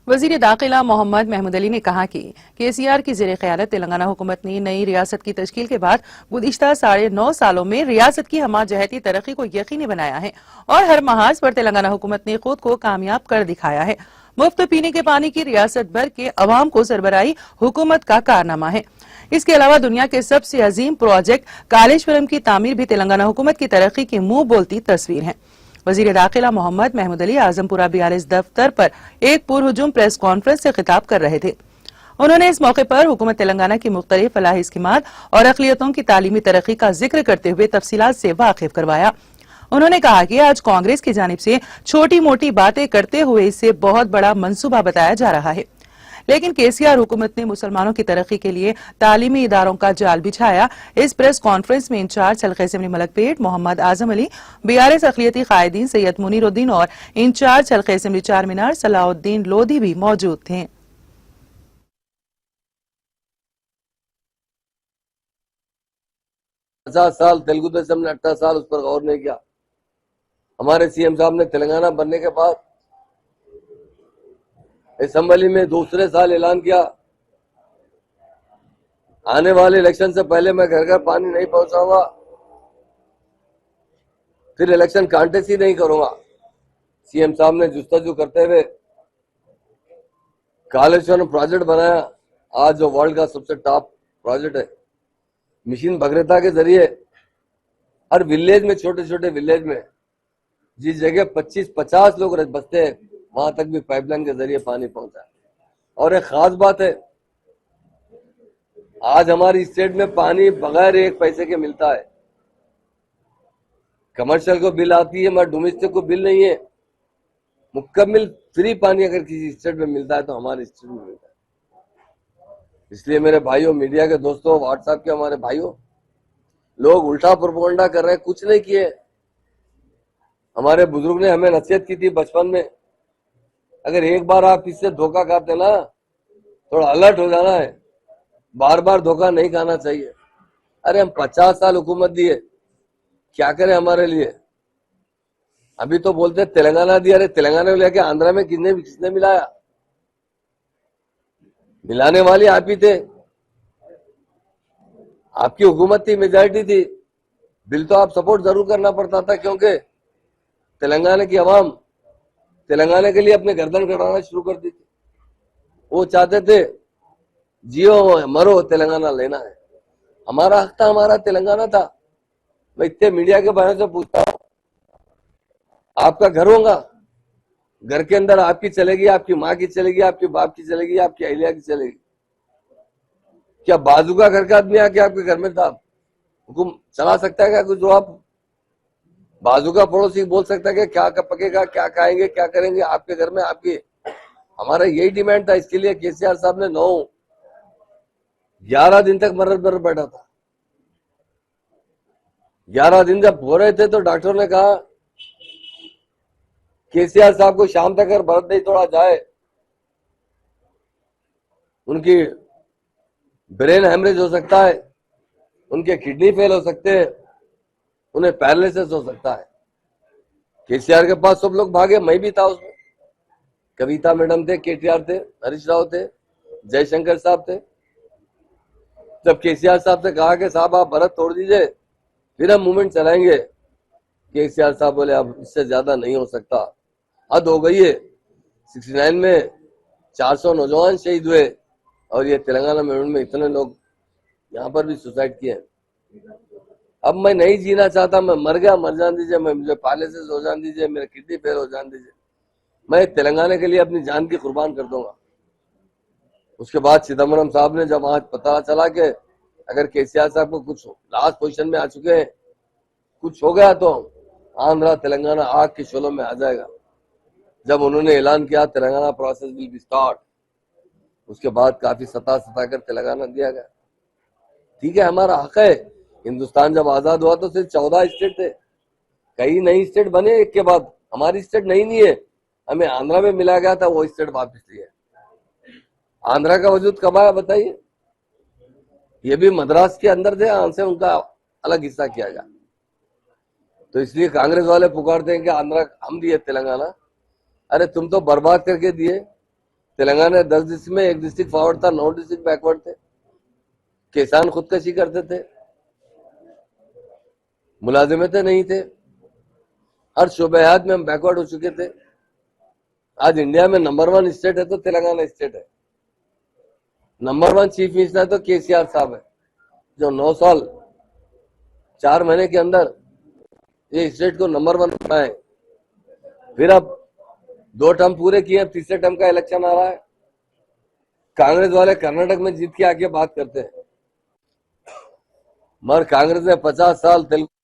वजीर दाखिला मोहम्मद महमूद अली ने कहा कि केसीआर की ज़ेरे क़यादत तेलंगाना हुकूमत ने नई रियासत की तश्कील के बाद गुज़िश्ता 9.5 सालों में रियासत की हमाजहती तरक्की को यकीनी बनाया है और हर महाज पर तेलंगाना हुकूमत ने खुद को कामयाब कर दिखाया है। मुफ्त पीने के पानी की रियासत भर के अवाम को सरबराही हुकूमत का कारनामा है। इसके अलावा दुनिया के सबसे अजीम प्रोजेक्ट कालेश्वरम की तामीर भी तेलंगाना हुकूमत की तरक्की की मुंह बोलती तस्वीर है। वजीर दाखिला मोहम्मद महमूद अली आजमपुरा BRS दफ्तर पर एक पुरहुजूम प्रेस कॉन्फ्रेंस से खिताब कर रहे थे। उन्होंने इस मौके पर हुकूमत तेलंगाना की मुख्तलिफ फलाही स्कीमात और अक़लियतों की तालीमी तरक्की का जिक्र करते हुए तफसीलात से वाकिफ करवाया। उन्होंने कहा कि आज कांग्रेस की जानिब से छोटी मोटी बातें करते हुए इसे बहुत बड़ा मंसूबा बताया जा रहा है, लेकिन केसीआर हुकूमत ने मुसलमानों की तरक्की के लिए तालीमी इदारों का जाल बिछाया। इस प्रेस कॉन्फ्रेंस में इंचार्ज हल्का असेंबली मलकपेट मोहम्मद आजम अली, BRS अक़लियती कायदीन सैयद मुनीरुद्दीन और इंचार्ज हल्का असेंबली चारमीनार सलाउद्दीन लोधी भी मौजूद थे। 50 साल तेलुगु देशम ने 18 साल उस पर गौर नहीं किया। हमारे CM साहब ने तेलंगाना बनने के बाद असेंबली में दूसरे साल ऐलान किया, आने वाले इलेक्शन से पहले मैं घर घर पानी नहीं पहुंचाऊंगा, फिर इलेक्शन कांटेस्ट ही नहीं करूंगा। CM साहब ने जुस्तजू करते हुए कालेश्वरम प्रोजेक्ट बनाया, आज जो वर्ल्ड का सबसे टॉप प्रोजेक्ट है। मिशन भगीरथा के जरिए हर विलेज में, छोटे छोटे विलेज में जिस जगह 25-50 लोग बसते हैं वहां तक भी पाइपलाइन के जरिए पानी पहुंचा है। और एक खास बात है, आज हमारी स्टेट में पानी बगैर एक पैसे के मिलता है। कमर्शियल को बिल आती है मगर डोमेस्टिक को बिल नहीं है। मुकम्मल फ्री पानी अगर किसी स्टेट में मिलता है तो हमारे स्टेट में मिलता है। इसलिए मेरे भाइयों, मीडिया के दोस्तों, व्हाट्सएप के हमारे भाइयों, लोग उल्टा प्रोपेगेंडा कर रहे हैं, कुछ नहीं किए। हमारे बुजुर्ग ने हमें नसीहत की थी बचपन में, अगर एक बार आप इससे धोखा खाते ना, थोड़ा अलर्ट हो जाना है, बार बार धोखा नहीं खाना चाहिए। अरे हम 50 साल हुकूमत दिए, क्या करें हमारे लिए? अभी तो बोलते तेलंगाना दिया, अरे तेलंगाना को लेके आंध्रा में किसने मिलाया? मिलाने वाले आप ही थे, आपकी हुकूमत थी, मेजॉरिटी थी, बिल तो आप सपोर्ट जरूर करना पड़ता था, क्योंकि तेलंगाना की आवाम तेलंगाना के लिए अपने गर्दन कटाना शुरू कर दी थी। वो चाहते थे जियो मरो, तेलंगाना लेना है। हमारा हक था, हमारा तेलंगाना था। मैं इतने मीडिया के बारे से पूछता हूँ, आपका घर होगा, घर के अंदर आपकी चलेगी, आपकी माँ की चलेगी, आपके बाप की चलेगी, आपकी अहलिया की चलेगी। क्या बाजू का घर का आदमी आके आपके घर में था हुकुम चला सकता है क्या? कुछ जो आप बाजू का पड़ोसी बोल सकता है कि क्या पकेगा, क्या खाएंगे, क्या करेंगे आपके घर में? आपकी हमारा यही डिमांड था। इसके लिए केसीआर साहब ने 11 दिन तक मरद पर बैठा था। 11 दिन जब हो रहे थे तो डॉक्टर ने कहा केसीआर साहब को शाम तक अगर भरत नहीं तोड़ा जाए, उनकी ब्रेन हेमरेज हो सकता है, उनके किडनी फेल हो सकते हैं, उन्हें पैरालिसिस हो सकता है। केसीआर के पास सब लोग भागे, मैं भी था उसमें। कविता मैडम थे, KTR थे, हरीश राव थे, जयशंकर साहब थे। जब केसीआर साहब से कहा कि साहब आप भरत तोड़ दीजिए फिर हम मूवमेंट चलाएंगे, केसीआर साहब बोले अब इससे ज्यादा नहीं हो सकता, हद हो गई है। 69 में 400 नौजवान शहीद हुए और ये तेलंगाना में इतने लोग यहाँ पर भी सुसाइड किए। अब मैं नहीं जीना चाहता, मैं मर गया, मर जान दीजिए, मैं मुझे पैरालिसिस हो जान दीजिए, मेरे किडनी फेल हो जान दीजिए, मैं तेलंगाना के लिए अपनी जान की कुर्बान कर दूंगा। उसके बाद चिदम्बरम साहब ने जब आज पता चला कि अगर केसीआर साहब को कुछ लास्ट पोजीशन में आ चुके हैं, कुछ हो गया तो आंध्रा तेलंगाना आग के शोलों में आ जाएगा। जब उन्होंने ऐलान किया Telangana process will be start, उसके बाद काफी सता कर तेलंगाना दिया गया। ठीक है, हमारा हक है। हिंदुस्तान जब आजाद हुआ तो सिर्फ 14 स्टेट थे, कई नई स्टेट बने एक के बाद। हमारी स्टेट नहीं है, हमें आंध्रा में मिला गया था, वो स्टेट वापस लिए। आंध्रा का वजूद कब आया बताइए? ये भी मद्रास के अंदर थे, हमसे उनका अलग हिस्सा किया गया। तो इसलिए कांग्रेस वाले पुकारते हैं कि आंध्रा हम दिए तेलंगाना। अरे तुम तो बर्बाद करके दिए। तेलंगाना 10 डिस्ट्रिक्ट में 1 डिस्ट्रिक्ट फॉरवर्ड था, 9 डिस्ट्रिक्ट बैकवर्ड थे। किसान खुदकशी करते थे, मुलाजिमतें नहीं थे, हर शोबेहात में हम बैकवर्ड हो चुके थे। आज इंडिया में नंबर 1 स्टेट है तो तेलंगाना स्टेट है। नंबर 1 चीफ मिनिस्टर तो केसीआर साहब है, जो 9 साल 4 महीने के अंदर ये स्टेट को नंबर 1 बनाए। फिर अब 2 टर्म पूरे किए, तीसरे टर्म का इलेक्शन आ रहा है। कांग्रेस वाले कर्नाटक में जीत के आके बात करते हैं, मगर कांग्रेस ने 50 साल तेलुगु